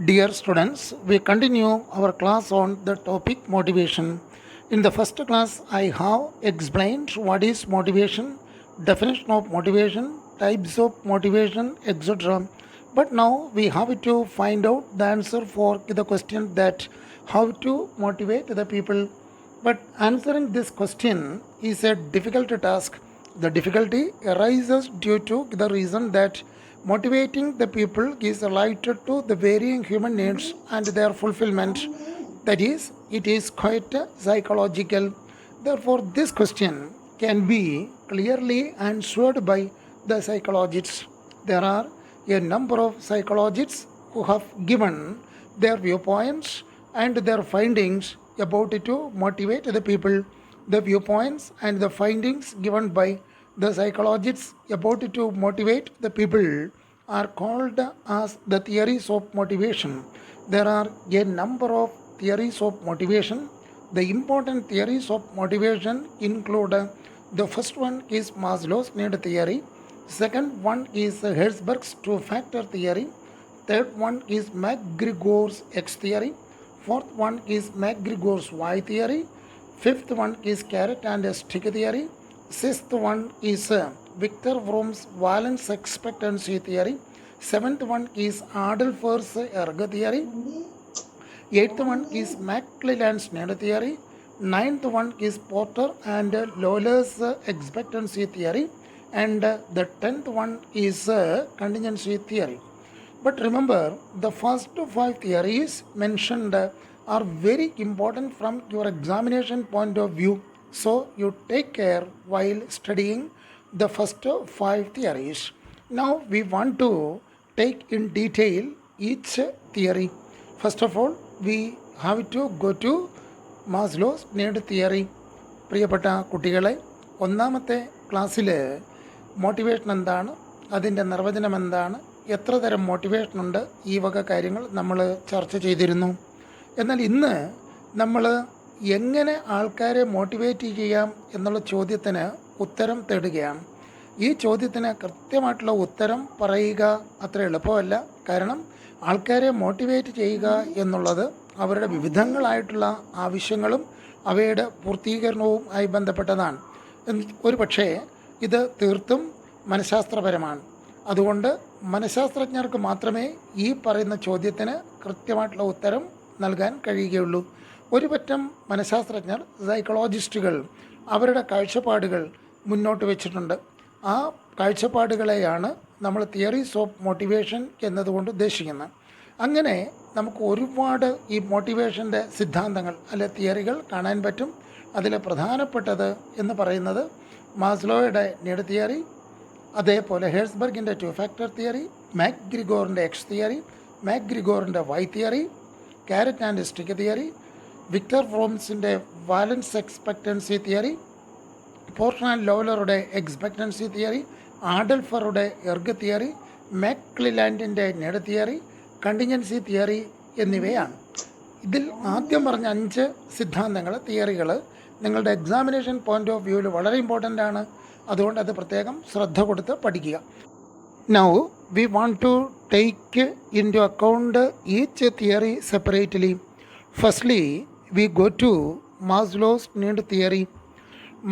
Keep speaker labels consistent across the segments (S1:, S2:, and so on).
S1: Dear students, we continue our class on the topic motivation. In the first class, I have explained what is motivation, definition of motivation, types of motivation, etc. But now we have to find out the answer for the question that how to motivate the people. But answering this question is a difficult task. The difficulty arises due to the reason that motivating the people is related to the varying human needs and their fulfillment. That is, it is quite psychological. Therefore, this question can be clearly answered by the psychologists. There are a number of psychologists who have given their viewpoints and their findings about it to motivate the people. The viewpoints and the findings given by the psychologists about it to motivate the people are called as the theories of motivation. There are a number of theories of motivation. The important theories of motivation include the first one is Maslow's need theory, second one is Herzberg's two-factor theory, third one is McGregor's X theory, fourth one is McGregor's Y theory, fifth one is carrot and stick theory, sixth one is Victor Vroom's valence expectancy theory, seventh one is Adolphus ergo theory, eighth one is McClelland's need theory, ninth one is Porter and Lawler's expectancy theory, and the 10th one is contingency theory. But remember, the first five theories mentioned are very important from your examination point of view. So you take care while studying the first five theories. Now we want to take in detail each theory. First of all, we have to go to Maslow's need theory. പ്രിയപ്പെട്ട കുട്ടികളെ, ഒന്നാമത്തെ ക്ലാസ്സിൽ motivation എന്താണ്, അതിൻ്റെ നിർവചനം എന്താണ്, എത്ര തരം മോട്ടിവേഷനുണ്ട്, ഈ വക കാര്യങ്ങൾ നമ്മൾ ചർച്ച ചെയ്തിരുന്നു. എന്നാൽ ഇന്ന് നമ്മൾ എങ്ങനെ ആൾക്കാരെ മോട്ടിവേറ്റ് ചെയ്യാം എന്നുള്ള ചോദ്യത്തിന് ഉത്തരം തേടുകയാണ്. ഈ ചോദ്യത്തിന് കൃത്യമായിട്ടുള്ള ഉത്തരം പറയുക അത്ര എളുപ്പമല്ല. കാരണം ആൾക്കാരെ മോട്ടിവേറ്റ് ചെയ്യുക എന്നുള്ളത് അവരുടെ വിവിധങ്ങളായിട്ടുള്ള ആവശ്യങ്ങളും അവയുടെ പൂർത്തീകരണവും ആയി ബന്ധപ്പെട്ടതാണ്. ഒരു പക്ഷേ ഇത് തീർത്തും മനഃശാസ്ത്രപരമാണ്. അതുകൊണ്ട് മനഃശാസ്ത്രജ്ഞർക്ക് മാത്രമേ ഈ പറയുന്ന ചോദ്യത്തിന് കൃത്യമായിട്ടുള്ള ഉത്തരം നൽകാൻ കഴിയുകയുള്ളൂ. ഒരു പറ്റം മനഃശാസ്ത്രജ്ഞർ, സൈക്കോളജിസ്റ്റുകൾ അവരുടെ കാഴ്ചപ്പാടുകൾ മുന്നോട്ട് വെച്ചിട്ടുണ്ട്. ആ കാഴ്ചപ്പാടുകളെയാണ് നമ്മൾ തിയറീസ് ഓഫ് മോട്ടിവേഷൻ എന്നതുകൊണ്ട് ഉദ്ദേശിക്കുന്നത്. അങ്ങനെ നമുക്ക് ഒരുപാട് ഈ മോട്ടിവേഷൻ്റെ സിദ്ധാന്തങ്ങൾ അല്ലെ തിയറികൾ കാണാൻ പറ്റും. അതിൽ പ്രധാനപ്പെട്ടത് എന്ന് പറയുന്നത് മാസ്ലോയുടെ നീഡ് തിയറി, അതേപോലെ ഹെഴ്സ്ബർഗിൻ്റെ ടു ഫാക്ടർ തിയറി, മാക്ഗ്രിഗോറിൻ്റെ എക്സ് തിയറി, മാക്ഗ്രിഗോറിൻ്റെ Y theory, carrot and stick theory, Victor ഫ്രോംസിൻ്റെ valence expectancy theory, Porter and ലോവലറുടെ എക്സ്പെക്റ്റൻസി തിയറി, ആഡൽഫറുടെ എർഗ് തിയറി, മാക്ക്ലിലാൻഡിൻ്റെ നീഡ് തിയറി, കണ്ടിൻജൻസി തിയറി എന്നിവയാണ്. ഇതിൽ ആദ്യം പറഞ്ഞ 5 സിദ്ധാന്തങ്ങൾ, തിയറികൾ നിങ്ങളുടെ എക്സാമിനേഷൻ പോയിൻ്റ് ഓഫ് വ്യൂവിൽ വളരെ ഇമ്പോർട്ടൻ്റ് ആണ്. അതുകൊണ്ട് അത് പ്രത്യേകം ശ്രദ്ധ കൊടുത്ത് പഠിക്കുക. Now we want to take into account each theory separately. Firstly we go to Maslow's need theory.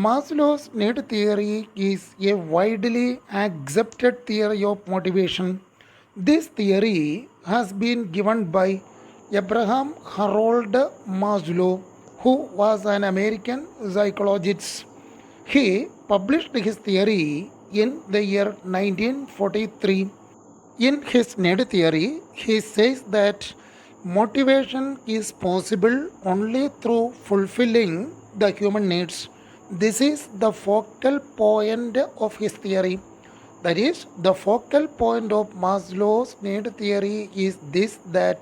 S1: Maslow's need theory is a widely accepted theory of motivation. This theory has been given by Abraham Harold Maslow, who was an American psychologist. He published his theory in the year 1943. In his need theory, he says that motivation is possible only through fulfilling the human needs. This is the focal point of his theory. That is, the focal point of Maslow's need theory is this, that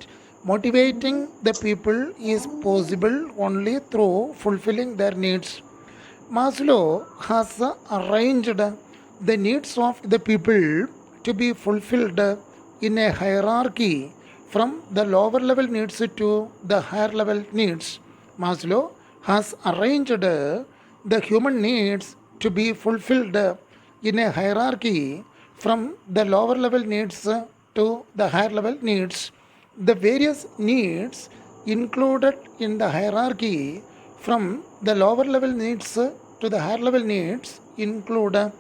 S1: motivating the people is possible only through fulfilling their needs. Maslow has arranged the needs of the people to be fulfilled in a hierarchy from the lower level needs to the higher level needs. Maslow has arranged the human needs to be fulfilled in a hierarchy from the lower level needs to the higher level needs. The various needs included in the hierarchy from the lower level needs to the higher level needs include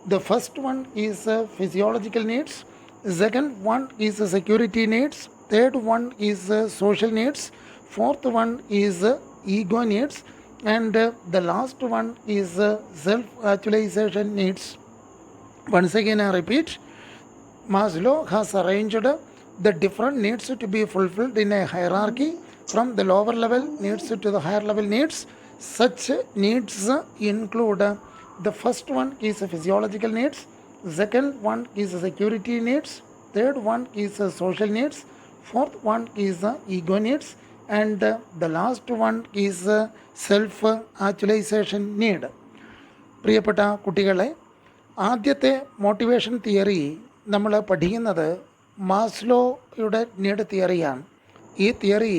S1: the first one is physiological needs, second one is security needs, third one is social needs, fourth one is ego needs, and the last one is self actualization needs. Once again I repeat, Maslow has arranged the different needs to be fulfilled in a hierarchy from the lower level needs to the higher level needs. Such needs include the first one is physiological needs, second one is security needs, third one is social needs, fourth one is ego needs, and the last one is self actualization need. പ്രിയപ്പെട്ട കുട്ടികളെ, ആദ്യത്തെ motivation theory നമ്മൾ പഠിക്കുന്നത് മാസ്ലോയുടെ need തിയറിയാണ്. ഈ theory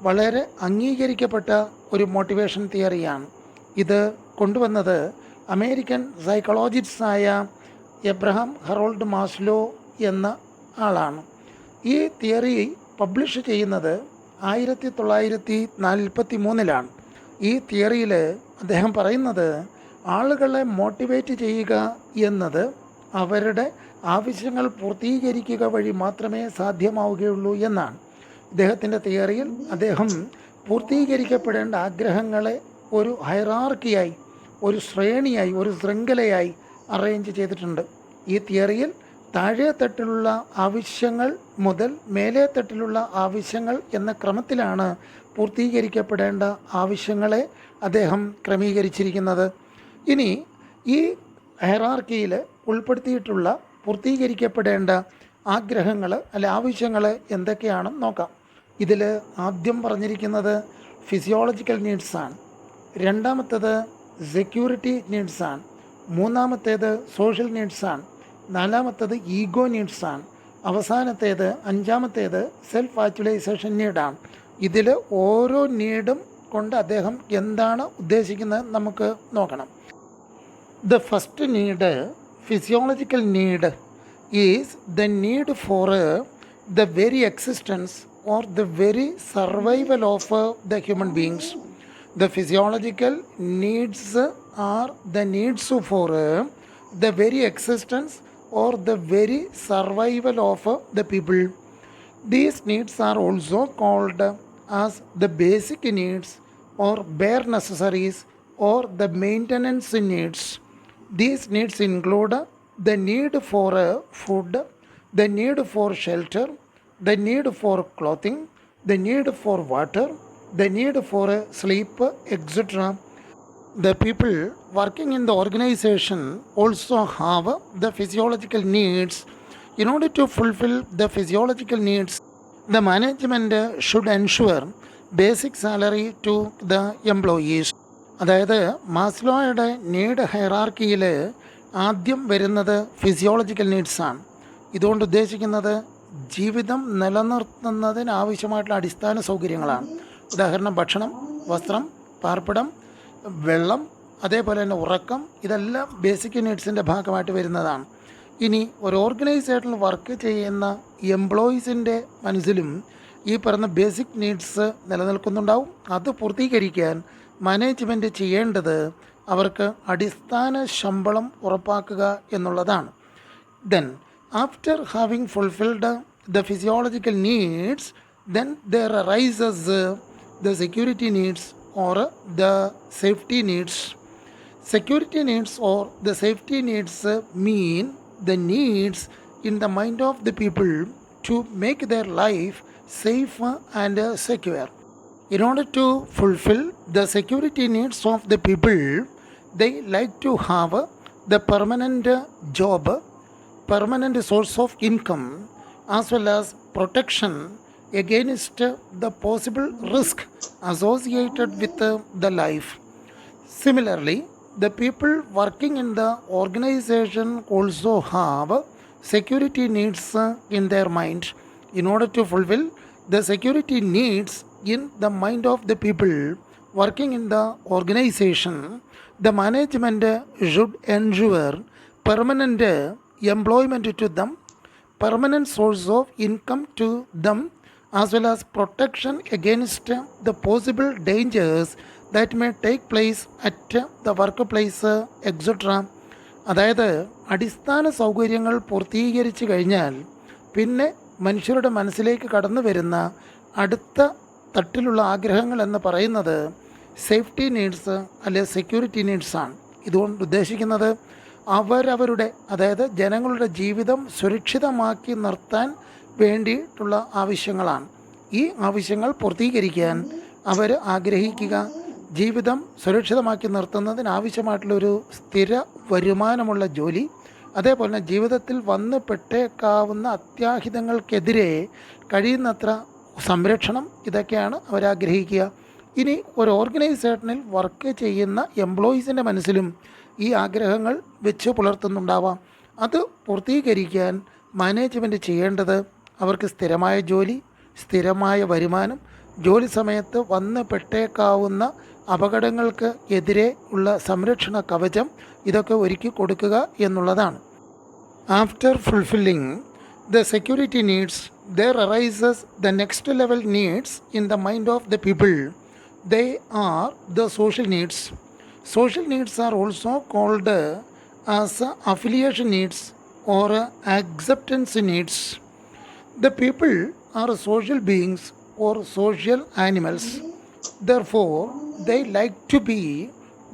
S1: വളരെ അംഗീകരിക്കപ്പെട്ട ഒരു motivation തിയറിയാണ്. ഇത് കൊണ്ടുവന്നത് അമേരിക്കൻ സൈക്കോളജിസ്റ്റായ എബ്രഹാം ഹറോൾഡ് മാസ്ലോ എന്ന ആളാണ്. ഈ തിയറി പബ്ലിഷ് ചെയ്യുന്നത് 1943 ഈ തിയറിയിൽ അദ്ദേഹം പറയുന്നത് ആളുകളെ മോട്ടിവേറ്റ് ചെയ്യുക എന്നത് അവരുടെ ആവശ്യങ്ങൾ പൂർത്തീകരിക്കുക വഴി മാത്രമേ സാധ്യമാവുകയുള്ളൂ എന്നാണ്. ഇദ്ദേഹത്തിൻ്റെ തിയറിയിൽ അദ്ദേഹം പൂർത്തീകരിക്കപ്പെടേണ്ട ആഗ്രഹങ്ങളെ ഒരു ഹൈറാർക്കിയായി, ഒരു ശ്രേണിയായി, ഒരു ശൃംഖലയായി അറേഞ്ച് ചെയ്തിട്ടുണ്ട്. ഈ തിയറിയിൽ താഴെ തട്ടിലുള്ള ആവശ്യങ്ങൾ മുതൽ മേലെ തട്ടിലുള്ള ആവശ്യങ്ങൾ എന്ന ക്രമത്തിലാണ് പൂർത്തീകരിക്കപ്പെടേണ്ട ആവശ്യങ്ങളെ അദ്ദേഹം ക്രമീകരിച്ചിരിക്കുന്നത്. ഇനി ഈ ഹൈറാർക്കിയിൽ ഉൾപ്പെടുത്തിയിട്ടുള്ള പൂർത്തീകരിക്കപ്പെടേണ്ട ആഗ്രഹങ്ങൾ അല്ലെ ആവശ്യങ്ങൾ എന്തൊക്കെയാണെന്ന് നോക്കാം. ഇതിൽ ആദ്യം പറഞ്ഞിരിക്കുന്നത് ഫിസിയോളജിക്കൽ നീഡ്സാണ്, രണ്ടാമത്തേത് സെക്യൂരിറ്റി നീഡ്സാണ്, മൂന്നാമത്തേത് സോഷ്യൽ നീഡ്സാണ്, നാലാമത്തേത് ഈഗോ നീഡ്സാണ്, അവസാനത്തേത് അഞ്ചാമത്തേത് സെൽഫ് ആക്ച്വലൈസേഷൻ നീഡാണ്. ഇതിൽ ഓരോ നീഡും കൊണ്ട് അദ്ദേഹം എന്താണ് ഉദ്ദേശിക്കുന്നത് നമുക്ക് നോക്കണം. The first need, physiological need, is the need for the very existence or the very survival of the human beings. The physiological needs are the needs for the very existence or the very survival of the people. These needs are also called as the basic needs or bare necessaries or the maintenance needs. These needs include the need for food, the need for shelter, the need for clothing, the need for water, the need for sleep, etc. The people working in the organization also have the physiological needs. In order to fulfill the physiological needs, the management should ensure basic salary to the employees. അതായത് മാസ്ലോയുടെ need ഹൈറാർക്കിയിൽ ആദ്യം വരുന്നത് physiological നീഡ്സാണ്. ഇതുകൊണ്ട് ഉദ്ദേശിക്കുന്നത് ജീവിതം നിലനിർത്തുന്നതിന് ആവശ്യമായിട്ടുള്ള അടിസ്ഥാന സൗകര്യങ്ങളാണ്. ഉദാഹരണം ഭക്ഷണം, വസ്ത്രം, പാർപ്പിടം, വെള്ളം, അതേപോലെ തന്നെ ഉറക്കം, ഇതെല്ലാം ബേസിക് നീഡ്സിൻ്റെ ഭാഗമായിട്ട് വരുന്നതാണ്. ഇനി ഒരു ഓർഗനൈസേഷനിൽ വർക്ക് ചെയ്യുന്ന എംപ്ലോയീസിൻ്റെ മനസ്സിലും ഈ പറഞ്ഞ ബേസിക് നീഡ്സ് നിലനിൽക്കുന്നുണ്ടാവും. അത് പൂർത്തീകരിക്കാൻ മാനേജ്മെൻറ്റ് ചെയ്യേണ്ടത് അവർക്ക് അടിസ്ഥാന ശമ്പളം ഉറപ്പാക്കുക എന്നുള്ളതാണ്. Then after having fulfilled the physiological needs, then there arises the security needs or the safety needs. Security needs or the safety needs mean the needs in the mind of the people to make their life safe and secure. In order to fulfill the security needs of the people, they like to have the permanent job, permanent source of income, as well as protection against the possible risk associated with the life. Similarly, the people working in the organization also have security needs in their mind. In order to fulfill the security needs in the mind of the people working in the organization, the management should ensure permanent employment to them, permanent source of income to them, as well as protection against the possible dangers that may take place at the workplace, etc. അതായത് അടിസ്ഥാന സൗകര്യങ്ങൾ പൂർത്തീകരിച്ചു കഴിഞ്ഞാൽ പിന്നെ മനുഷ്യരുടെ മനസ്സിലേക്ക് കടന്നു വരുന്ന അടുത്ത തട്ടിലുള്ള ആഗ്രഹങ്ങൾ എന്ന് പറയുന്നത് സേഫ്റ്റി നീഡ്സ് അല്ലെ സെക്യൂരിറ്റി നീഡ്സാണ്. ഇതുകൊണ്ട് ഉദ്ദേശിക്കുന്നത് അവരവരുടെ അതായത് ജനങ്ങളുടെ ജീവിതം സുരക്ഷിതമാക്കി നിർത്താൻ വേണ്ടിയിട്ടുള്ള ആവശ്യങ്ങളാണ്. ഈ ആവശ്യങ്ങൾ പൂർത്തീകരിക്കാൻ അവർ ആഗ്രഹിക്കുക ജീവിതം സുരക്ഷിതമാക്കി നിർത്തുന്നതിനാവശ്യമായിട്ടുള്ളൊരു സ്ഥിര വരുമാനമുള്ള ജോലി, അതേപോലെ തന്നെ ജീവിതത്തിൽ വന്ന് പെട്ടേക്കാവുന്ന അത്യാഹിതങ്ങൾക്കെതിരെ കഴിയുന്നത്ര സംരക്ഷണം, ഇതൊക്കെയാണ് അവരാഗ്രഹിക്കുക. ഇനി ഒരു ഓർഗനൈസേഷനിൽ വർക്ക് ചെയ്യുന്ന എംപ്ലോയീസിൻ്റെ മനസ്സിലും ഈ ആഗ്രഹങ്ങൾ വെച്ച് പുലർത്തുന്നുണ്ടാവാം. അത് പൂർത്തീകരിക്കാൻ മാനേജ്മെൻറ്റ് ചെയ്യേണ്ടത് അവർക്ക് സ്ഥിരമായ ജോലി, സ്ഥിരമായ വരുമാനം, ജോലി സമയത്ത് വന്ന് പെട്ടേക്കാവുന്ന അപകടങ്ങൾക്ക് എതിരെ ഉള്ള സംരക്ഷണ കവചം, ഇതൊക്കെ ഒരുക്കി കൊടുക്കുക എന്നുള്ളതാണ്. After fulfilling the security needs, there arises the next level needs in the mind of the people. They are the social needs. Social needs are also called as affiliation needs or acceptance needs. The people are social beings or social animals. Therefore, they like to be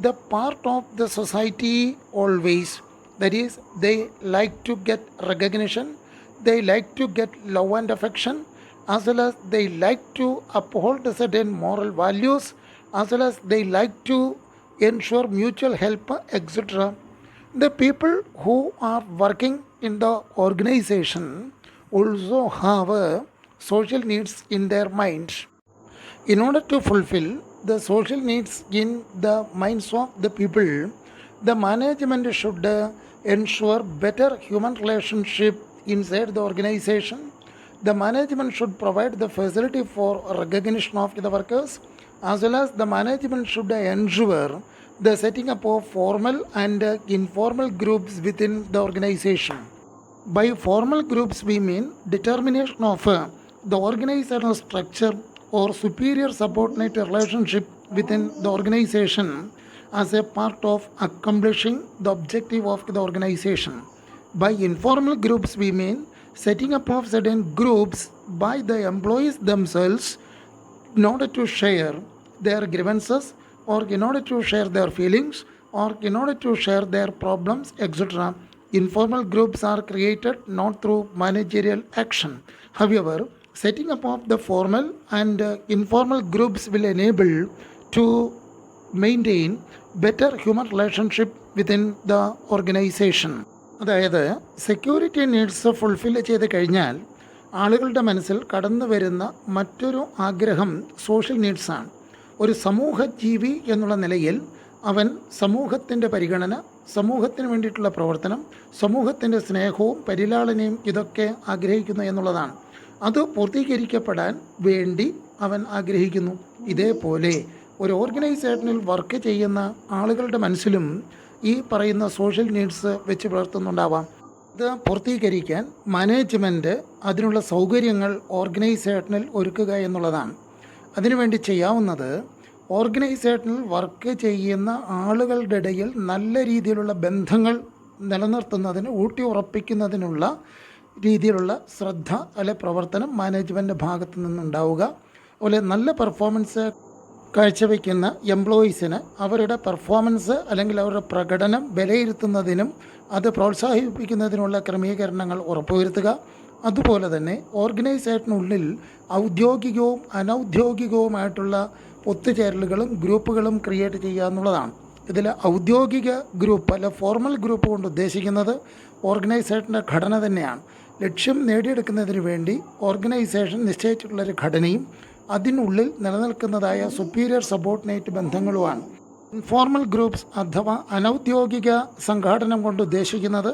S1: the part of the society always. That is, they like to get recognition, they like to get love and affection, as well as they like to uphold certain moral values, as well as they like to ensure mutual help, etc. The people who are working in the organization also have social needs in their minds. In order to fulfill the social needs in the minds of the people, the management should ensure better human relationship inside the organization. The management should provide the facility for recognition of the workers, as well as the management should ensure the setting up of formal and informal groups within the organization. By formal groups we mean determination of the organizational structure or superior subordinate relationship within the organization as a part of accomplishing the objective of the organization. By informal groups we mean setting up of certain groups by the employees themselves in order to share their grievances, or in order to share their feelings, or in order to share their problems, etc. Informal groups are created not through managerial action. However, setting up of the formal and informal groups will enable to maintain better human relationship within the organization. അതായത് security needs fulfil ചെയ്ത് കഴിഞ്ഞാൽ ആളുകളുടെ മനസ്സിൽ കടന്നു വരുന്ന മറ്റൊരു ആഗ്രഹം social നീഡ്സാണ്. ഒരു സമൂഹ ജീവി എന്നുള്ള നിലയിൽ അവൻ സമൂഹത്തിൻ്റെ പരിഗണന, സമൂഹത്തിന് വേണ്ടിയിട്ടുള്ള പ്രവർത്തനം, സമൂഹത്തിൻ്റെ സ്നേഹവും പരിലാളനയും ഇതൊക്കെ ആഗ്രഹിക്കുന്നു എന്നുള്ളതാണ്. അത് പൂർത്തീകരിക്കപ്പെടാൻ വേണ്ടി അവൻ ആഗ്രഹിക്കുന്നു. ഇതേപോലെ ഒരു ഓർഗനൈസേഷനിൽ വർക്ക് ചെയ്യുന്ന ആളുകളുടെ മനസ്സിലും ഈ പറയുന്ന സോഷ്യൽ നീഡ്സ് വെച്ച് പുലർത്തുന്നുണ്ടാവാം. ഇത് പൂർത്തീകരിക്കാൻ മാനേജ്മെൻറ്റ് അതിനുള്ള സൗകര്യങ്ങൾ ഓർഗനൈസേഷനിൽ ഒരുക്കുക എന്നുള്ളതാണ്. അതിനുവേണ്ടി ചെയ്യാവുന്നത് ഓർഗനൈസേഷനിൽ വർക്ക് ചെയ്യുന്ന ആളുകളുടെ ഇടയിൽ നല്ല രീതിയിലുള്ള ബന്ധങ്ങൾ നിലനിർത്തുന്നതിന്, ഊട്ടി ഉറപ്പിക്കുന്നതിനുള്ള രീതിയിലുള്ള ശ്രദ്ധ അല്ലെ പ്രവർത്തനം മാനേജ്മെൻറ്റ് ഭാഗത്തു നിന്നുണ്ടാവുക. അതുപോലെ നല്ല പെർഫോമൻസ് കാഴ്ചവെക്കുന്ന എംപ്ലോയീസിന് അവരുടെ പെർഫോമൻസ് അല്ലെങ്കിൽ അവരുടെ പ്രകടനം വിലയിരുത്തുന്നതിനും അത് പ്രോത്സാഹിപ്പിക്കുന്നതിനുള്ള ക്രമീകരണങ്ങൾ ഉറപ്പുവരുത്തുക. അതുപോലെ തന്നെ ഓർഗനൈസേഷനുള്ളിൽ ഔദ്യോഗികവും അനൗദ്യോഗികവുമായിട്ടുള്ള ഒത്തുചേരലുകളും ഗ്രൂപ്പുകളും ക്രിയേറ്റ് ചെയ്യുക എന്നുള്ളതാണ്. ഇതിൽ ഔദ്യോഗിക ഗ്രൂപ്പ് അല്ല ഫോർമൽ ഗ്രൂപ്പ് കൊണ്ട് ഉദ്ദേശിക്കുന്നത് ഓർഗനൈസേഷൻ്റെ ഘടന തന്നെയാണ്. ലക്ഷ്യം നേടിയെടുക്കുന്നതിന് വേണ്ടി ഓർഗനൈസേഷൻ നിശ്ചയിച്ചിട്ടുള്ളൊരു ഘടനയും അതിനുള്ളിൽ നിലനിൽക്കുന്നതായ സുപ്പീരിയർ സബോർഡിനേറ്റ് ബന്ധങ്ങളുമാണ്. ഇൻഫോർമൽ ഗ്രൂപ്പ്സ് അഥവാ അനൗദ്യോഗിക സംഘാടനം കൊണ്ട് ഉദ്ദേശിക്കുന്നത്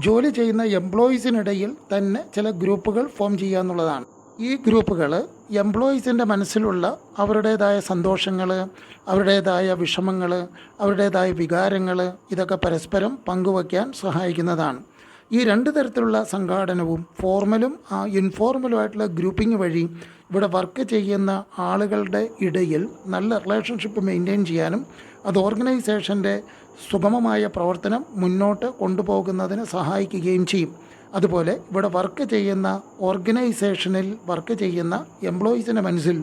S1: ജോലി ചെയ്യുന്ന എംപ്ലോയീസിനിടയിൽ തന്നെ ചില ഗ്രൂപ്പുകൾ ഫോം ചെയ്യുക എന്നുള്ളതാണ്. ഈ ഗ്രൂപ്പുകൾ എംപ്ലോയീസിൻ്റെ മനസ്സിലുള്ള അവരുടേതായ സന്തോഷങ്ങൾ, അവരുടേതായ വിഷമങ്ങൾ, അവരുടേതായ വികാരങ്ങൾ ഇതൊക്കെ പരസ്പരം പങ്കുവയ്ക്കാൻ സഹായിക്കുന്നതാണ്. ഈ രണ്ട് തരത്തിലുള്ള സംഘാടനവും ഫോർമലും ഇൻഫോർമലുമായിട്ടുള്ള ഗ്രൂപ്പിംഗ് വഴി ഇവിടെ വർക്ക് ചെയ്യുന്ന ആളുകളുടെ ഇടയിൽ നല്ല റിലേഷൻഷിപ്പ് മെയിൻറ്റെയിൻ ചെയ്യാനും അത് ഓർഗനൈസേഷൻ്റെ സുഗമമായ പ്രവർത്തനം മുന്നോട്ട് കൊണ്ടുപോകുന്നതിന് സഹായിക്കുകയും ചെയ്യും. അതുപോലെ ഇവിടെ വർക്ക് ചെയ്യുന്ന ഓർഗനൈസേഷനിൽ വർക്ക് ചെയ്യുന്ന എംപ്ലോയീസിൻ്റെ മനസ്സിൽ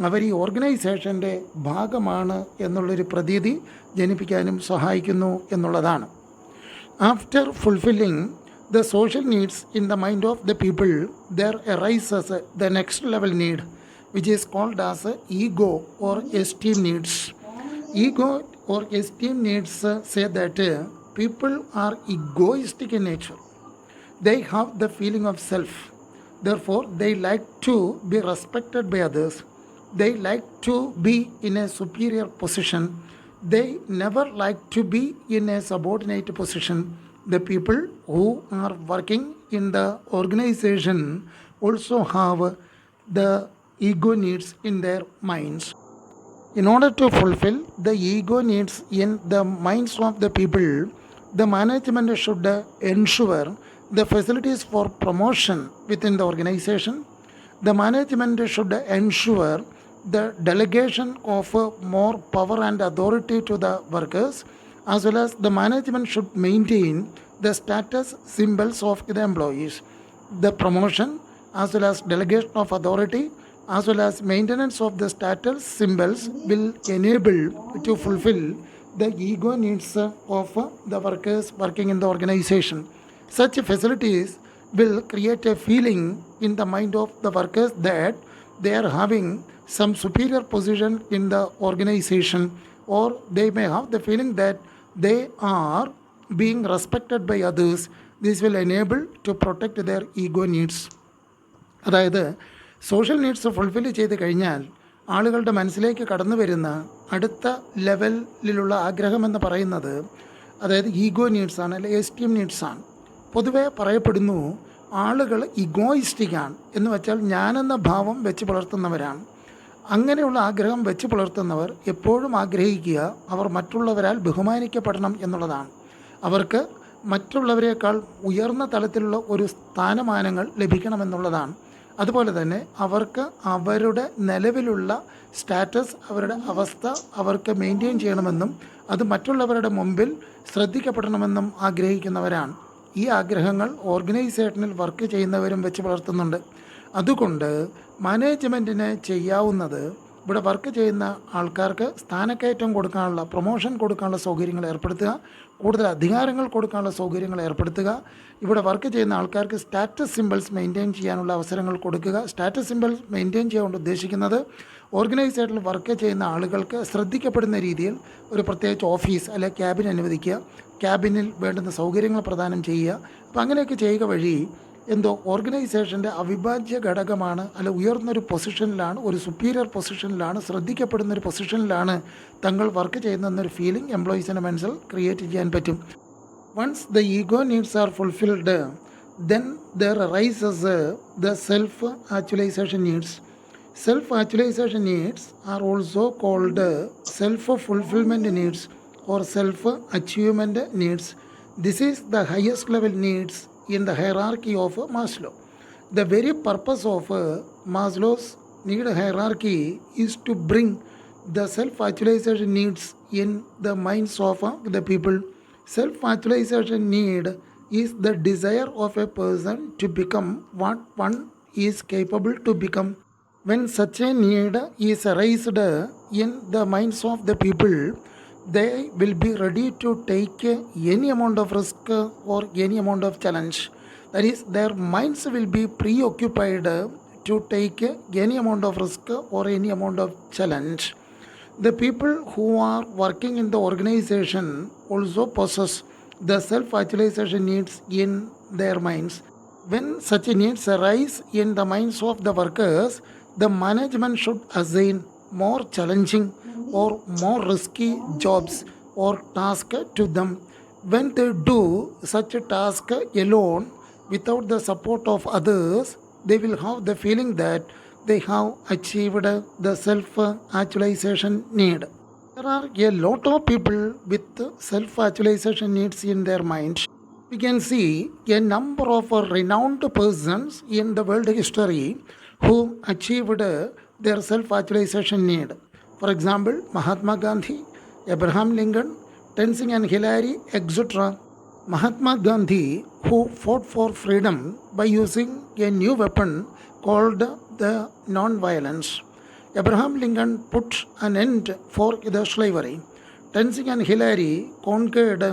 S1: അവർ ഈ ഓർഗനൈസേഷൻ്റെ ഭാഗമാണ് എന്നുള്ളൊരു പ്രതീതി ജനിപ്പിക്കാനും സഹായിക്കുന്നു എന്നുള്ളതാണ്. After fulfilling the social needs in the mind of the people, there arises the next level need, which is called as ego or esteem needs. Ego or esteem needs say that people are egoistic in nature. They have the feeling of self. Therefore, they like to be respected by others. They like to be in a superior position. They never like to be in a subordinate position. The people who are working in the organization also have the ego needs in their minds. In order to fulfill the ego needs in the minds of the people, the management should ensure the facilities for promotion within the organization. The management should ensure the delegation of more power and authority to the workers, as well as the management should maintain the status symbols of the employees. The promotion as well as delegation of authority as well as maintenance of the status symbols will enable to fulfill the ego needs of the workers working in the organization. Such facilities will create a feeling in the mind of the workers that they are having some superior position in the organization, or they may have the feeling that they are being respected by others. This will enable to protect their ego needs. അതായത് social needs fulfil ചെയ്ത് കഴിഞ്ഞാൽ ആളുകളുടെ മനസ്സിലേക്ക് കടന്നു വരുന്ന അടുത്ത ലെവലിലുള്ള ആഗ്രഹമെന്ന് പറയുന്നത് അതായത് ഈഗോ നീഡ്സാണ്, അല്ലെങ്കിൽ എസ്റ്റീം നീഡ്സാണ്. പൊതുവെ പറയപ്പെടുന്നു ആളുകൾ ഇഗോയിസ്റ്റിക്കാണ് എന്ന് വെച്ചാൽ ഞാനെന്ന ഭാവം വെച്ച് പുലർത്തുന്നവരാണ്. അങ്ങനെയുള്ള ആഗ്രഹം വെച്ച് പുലർത്തുന്നവർ എപ്പോഴും ആഗ്രഹിക്കുക അവർ മറ്റുള്ളവരാൽ ബഹുമാനിക്കപ്പെടണം എന്നുള്ളതാണ്. അവർക്ക് മറ്റുള്ളവരെക്കാൾ ഉയർന്ന തലത്തിലുള്ള ഒരു സ്ഥാനമാനങ്ങൾ ലഭിക്കണമെന്നുള്ളതാണ്. അതുപോലെ തന്നെ അവർക്ക് അവരുടെ നിലവിലുള്ള സ്റ്റാറ്റസ്, അവരുടെ അവസ്ഥ അവർക്ക് മെയിൻറ്റെയിൻ ചെയ്യണമെന്നും അത് മറ്റുള്ളവരുടെ മുമ്പിൽ ശ്രദ്ധിക്കപ്പെടണമെന്നും ആഗ്രഹിക്കുന്നവരാണ്. ഈ ആഗ്രഹങ്ങൾ ഓർഗനൈസേഷനിൽ വർക്ക് ചെയ്യുന്നവരും വെച്ച് പുലർത്തുന്നുണ്ട്. അതുകൊണ്ട് മാനേജ്മെൻറ്റിന് ചെയ്യാവുന്നത് ഇവിടെ വർക്ക് ചെയ്യുന്ന ആൾക്കാർക്ക് സ്ഥാനക്കയറ്റം കൊടുക്കാനുള്ള, പ്രൊമോഷൻ കൊടുക്കാനുള്ള സൗകര്യങ്ങൾ ഏർപ്പെടുത്തുക, കൂടുതൽ അധികാരങ്ങൾ കൊടുക്കാനുള്ള സൗകര്യങ്ങൾ ഏർപ്പെടുത്തുക, ഇവിടെ വർക്ക് ചെയ്യുന്ന ആൾക്കാർക്ക് സ്റ്റാറ്റസ് സിമ്പിൾസ് മെയിൻറ്റെയിൻ ചെയ്യാനുള്ള അവസരങ്ങൾ കൊടുക്കുക. സ്റ്റാറ്റസ് സിമ്പിൾസ് മെയിൻറ്റെയിൻ ചെയ്യാൻ ഉദ്ദേശിക്കുന്നത് ഓർഗനൈസേഷനിൽ വർക്ക് ചെയ്യുന്ന ആളുകൾക്ക് ശ്രദ്ധിക്കപ്പെടുന്ന രീതിയിൽ ഒരു പ്രത്യേകിച്ച് ഓഫീസ് അല്ലെ ക്യാബിൻ അനുവദിക്കുക, ക്യാബിനിൽ വേണ്ടുന്ന സൗകര്യങ്ങൾ പ്രദാനം ചെയ്യുക. അപ്പം അങ്ങനെയൊക്കെ ചെയ്യുക വഴി ഓർഗനൈസേഷൻ്റെ അവിഭാജ്യ ഘടകമാണ്, അല്ല ഉയർന്നൊരു പൊസിഷനിലാണ്, ഒരു സുപ്പീരിയർ പൊസിഷനിലാണ്, ശ്രദ്ധിക്കപ്പെടുന്നൊരു പൊസിഷനിലാണ് തങ്ങൾ വർക്ക് ചെയ്യുന്നതെന്നൊരു ഫീലിംഗ് എംപ്ലോയീസിൻ്റെ മനസ്സിൽ ക്രിയേറ്റ് ചെയ്യാൻ പറ്റും. Once the ego needs are fulfilled, then there arises the self-actualization needs. Self-actualization needs are also called self-fulfillment needs or self-achievement needs. This is the highest level needs in the hierarchy of Maslow. The very purpose of Maslow's need hierarchy is to bring the self-actualization needs in the minds of the people. Self-actualization need is the desire of a person to become what one is capable to become. When such a need is raised in the minds of the people, they will be ready to take any amount of risk or any amount of challenge. That is, their minds will be preoccupied to take any amount of risk or any amount of challenge. The people who are working in the organization also possess the self-actualization needs in their minds. When such needs arise in the minds of the workers, the management should assign more challenging or more risky jobs or tasks to them. When they do such a task alone without the support of others, they will have the feeling that they have achieved the self-actualization need. There are a lot of people with self-actualization needs in their mind. we can see a number of renowned persons in the world history who achieved their self-actualization need. For example, Mahatma Gandhi, Abraham Lincoln, Tenzing and Hillary, etc. Mahatma Gandhi, who fought for freedom by using a new weapon called the non-violence. Abraham Lincoln put an end for the slavery. Tenzing and Hillary conquered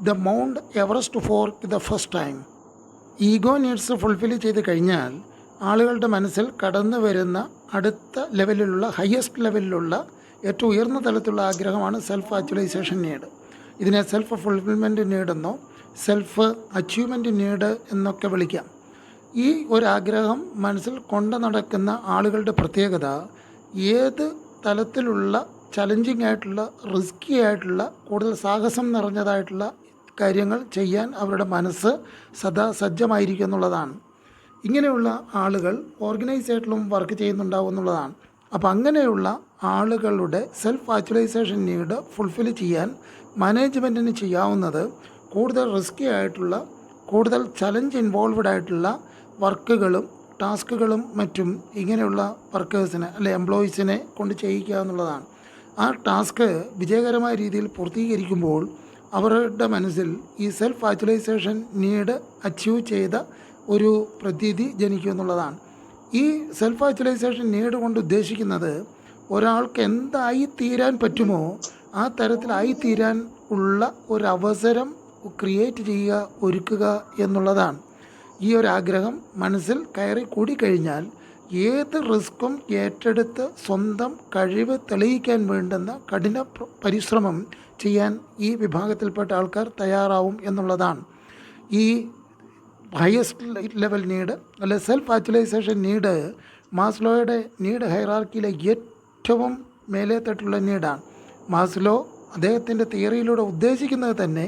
S1: the Mount Everest for the first time. Ego needs fulfil ചെയ്ത് കഴിഞ്ഞാൽ ആളുകളുടെ മനസ്സിൽ കടന്നു വരുന്ന അടുത്ത ലെവലിലുള്ള highest ലെവലിലുള്ള ഏറ്റവും ഉയർന്ന തലത്തിലുള്ള ആഗ്രഹമാണ് സെൽഫ് ആക്ച്വലൈസേഷൻ നീഡ്. ഇതിനെ സെൽഫ് ഫുൾഫിൽമെൻറ്റ് നീഡെന്നോ സെൽഫ് അച്ചീവ്മെൻറ്റ് നീഡ് എന്നൊക്കെ വിളിക്കാം. ഈ ഒരാഗ്രഹം മനസ്സിൽ കൊണ്ടു നടക്കുന്ന ആളുകളുടെ പ്രത്യേകത ഏത് തലത്തിലുള്ള ചലഞ്ചിങ് ആയിട്ടുള്ള റിസ്കി ആയിട്ടുള്ള കൂടുതൽ സാഹസം നിറഞ്ഞതായിട്ടുള്ള കാര്യങ്ങൾ ചെയ്യാൻ അവരുടെ മനസ്സ് സദാ സജ്ജമായിരിക്കും എന്നുള്ളതാണ്. ഇങ്ങനെയുള്ള ആളുകൾ ഓർഗനൈസായിട്ടും വർക്ക് ചെയ്യുന്നുണ്ടാവും എന്നുള്ളതാണ്. അപ്പോൾ അങ്ങനെയുള്ള ആളുകളുടെ സെൽഫ് ആക്ച്വലൈസേഷൻ നീഡ് ഫുൾഫിൽ ചെയ്യാൻ മാനേജ്മെൻറ്റിന് ചെയ്യാവുന്നത് കൂടുതൽ റിസ്കി ആയിട്ടുള്ള കൂടുതൽ ചലഞ്ച് ഇൻവോൾവ്ഡ് ആയിട്ടുള്ള വർക്കുകളും ടാസ്കുകളും മറ്റും ഇങ്ങനെയുള്ള വർക്കേഴ്സിനെ അല്ലെ എംപ്ലോയീസിനെ കൊണ്ട് ചെയ്യിക്കുക എന്നുള്ളതാണ്. ആ ടാസ്ക് വിജയകരമായ രീതിയിൽ പൂർത്തീകരിക്കുമ്പോൾ അവരുടെ മനസ്സിൽ ഈ സെൽഫ് ആക്ച്വലൈസേഷൻ നീഡ് അച്ചീവ് ചെയ്ത ഒരു പ്രതീതി ജനിക്കും എന്നുള്ളതാണ്. ഈ സെൽഫ് ആക്ച്വലൈസേഷൻ നീഡ് കൊണ്ട് ഉദ്ദേശിക്കുന്നത് ഒരാൾക്ക് എന്തായി തീരാൻ പറ്റുമോ ആ തരത്തിലായിത്തീരാൻ ഉള്ള ഒരവസരം ക്രിയേറ്റ് ചെയ്യുക, ഒരുക്കുക എന്നുള്ളതാണ്. ഈ ഒരു ആഗ്രഹം മനസ്സിൽ കയറി കൂടിക്കഴിഞ്ഞാൽ ഏത് റിസ്ക്കും ഏറ്റെടുത്ത് സ്വന്തം കഴിവ് തെളിയിക്കാൻ വേണ്ടുന്ന കഠിന പരിശ്രമം ചെയ്യാൻ ഈ വിഭാഗത്തിൽപ്പെട്ട ആൾക്കാർ തയ്യാറാവും എന്നുള്ളതാണ്. ഈ ഹയസ്റ്റ് ലെവൽ നീഡ് അല്ലെ സെൽഫ് ആക്ച്വലൈസേഷൻ നീഡ് മാസ്ലോയുടെ നീഡ് ഹൈറാർക്കിയിലെ ഏറ്റവും മേലേത്തട്ടുള്ള നീഡാണ്. മാസ്ലോ അദ്ദേഹത്തിൻ്റെ തിയറിയിലൂടെ ഉദ്ദേശിക്കുന്നത് തന്നെ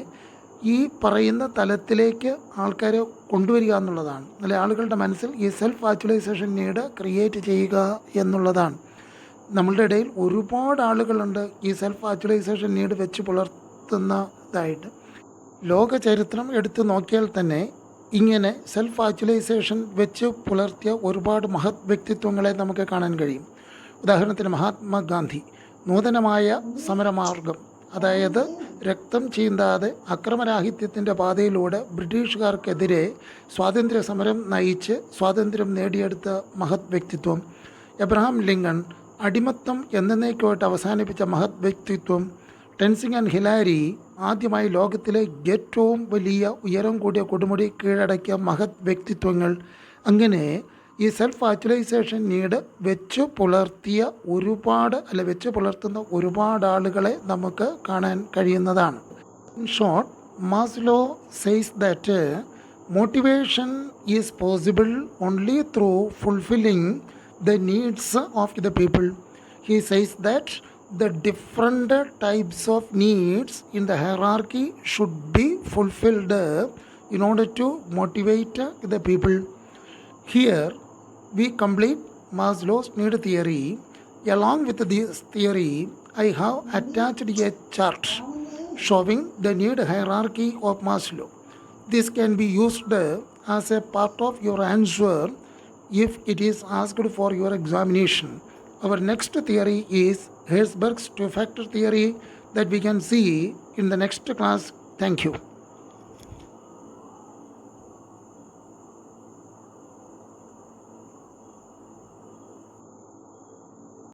S1: ഈ പറയുന്ന തലത്തിലേക്ക് ആൾക്കാരെ കൊണ്ടുവരിക എന്നുള്ളതാണ്. അല്ലെ ആളുകളുടെ മനസ്സിൽ ഈ സെൽഫ് ആക്ച്വലൈസേഷൻ നീഡ് ക്രിയേറ്റ് ചെയ്യുക എന്നുള്ളതാണ്. നമ്മളുടെ ഇടയിൽ ഒരുപാട് ആളുകളുണ്ട് ഈ സെൽഫ് ആക്ച്വലൈസേഷൻ നീഡ് വെച്ച് പുലർത്തുന്നതായിട്ട്. ലോക ചരിത്രം എടുത്ത് നോക്കിയാൽ തന്നെ ഇങ്ങനെ സെൽഫ് ആക്ച്വലൈസേഷൻ വെച്ച് പുലർത്തിയ ഒരുപാട് മഹത് വ്യക്തിത്വങ്ങളെ നമുക്ക് കാണാൻ കഴിയും. ഉദാഹരണത്തിന് മഹാത്മാഗാന്ധി നൂതനമായ സമരമാർഗം, അതായത് രക്തം ചീന്താതെ അക്രമരാഹിത്യത്തിൻ്റെ പാതയിലൂടെ ബ്രിട്ടീഷുകാർക്കെതിരെ സ്വാതന്ത്ര്യ സമരം നയിച്ച് സ്വാതന്ത്ര്യം നേടിയെടുത്ത മഹത് വ്യക്തിത്വം. എബ്രഹാം ലിങ്കൺ അടിമത്തം എന്നേക്കുമായിട്ട് അവസാനിപ്പിച്ച മഹത് വ്യക്തിത്വം. ടെൻസിങ് ആൻഡ് ഹിലാരി ആദ്യമായി ലോകത്തിലെ ഏറ്റവും വലിയ ഉയരം കൂടിയ കൊടുമുടി കീഴടക്കിയ മഹത് വ്യക്തിത്വങ്ങൾ. അങ്ങനെ ഈ സെൽഫ് ആക്ച്വലൈസേഷൻ നീഡ് വെച്ച് പുലർത്തിയ വെച്ച് പുലർത്തുന്ന ഒരുപാട് ആളുകളെ നമുക്ക് കാണാൻ കഴിയുന്നതാണ്. In short, Maslow says that motivation is possible only through fulfilling the needs of the people. He says that the different types of needs in the hierarchy should be fulfilled in order to motivate the people. Here we complete Maslow's need theory. Along with this theory, I have attached a chart showing the need hierarchy of Maslow. This can be used as a part of your answer if it is asked for your examination. Our next theory is Herzberg's two-factor theory that we can see in the next class. Thank you.